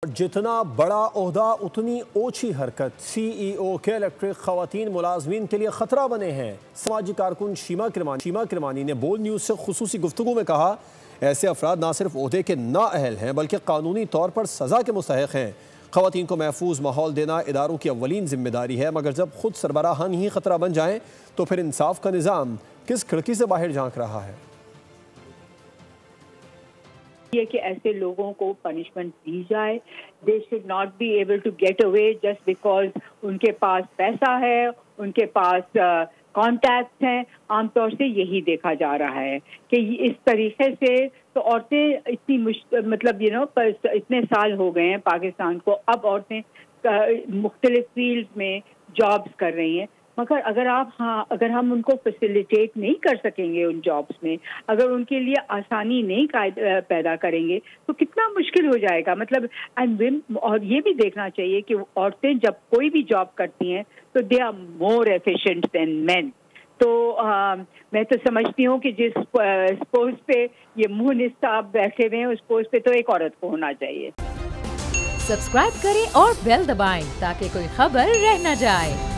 जितना बड़ा ओहदा उतनी ओछी हरकत। CEO के इलेक्ट्रिक खवातीन मुलाजमीन के लिए खतरा बने हैं। समाजी कारकुन शीमा किरमानी ने बोल न्यूज़ से खुसूसी गुफ्तगू में कहा, ऐसे अफराद ना सिर्फ ओहदे के नाअहल हैं बल्कि कानूनी तौर पर सज़ा के मुस्तहिक हैं। खवातीन को महफूज माहौल देना इदारों की अव्वलीन जिम्मेदारी है, मगर जब खुद सरबराहान ही खतरा बन जाएं तो फिर इंसाफ का निज़ाम किस खिड़की से बाहर झांक रहा है। ये कि ऐसे लोगों को पनिशमेंट दी जाए। They should not be able to get away just because उनके पास पैसा है, उनके पास कॉन्टैक्ट्स हैं। आमतौर से यही देखा जा रहा है कि इस तरीके से तो औरतें इतनी मतलब इतने साल हो गए हैं पाकिस्तान को, अब औरतें मुख्तलिफ फील्ड में जॉब्स कर रही हैं, मगर अगर हम उनको फैसिलिटेट नहीं कर सकेंगे उन जॉब्स में, अगर उनके लिए आसानी नहीं पैदा करेंगे तो कितना मुश्किल हो जाएगा। मतलब और ये भी देखना चाहिए कि औरतें जब कोई भी जॉब करती हैं तो they are more efficient than men. तो मैं तो समझती हूँ कि जिस पोस्ट पे ये मुँह निस्ता बैठे हुए हैं उस पोस्ट पे तो एक औरत को होना चाहिए। सब्सक्राइब करें और बेल दबाएं ताकि कोई खबर रह न जाए।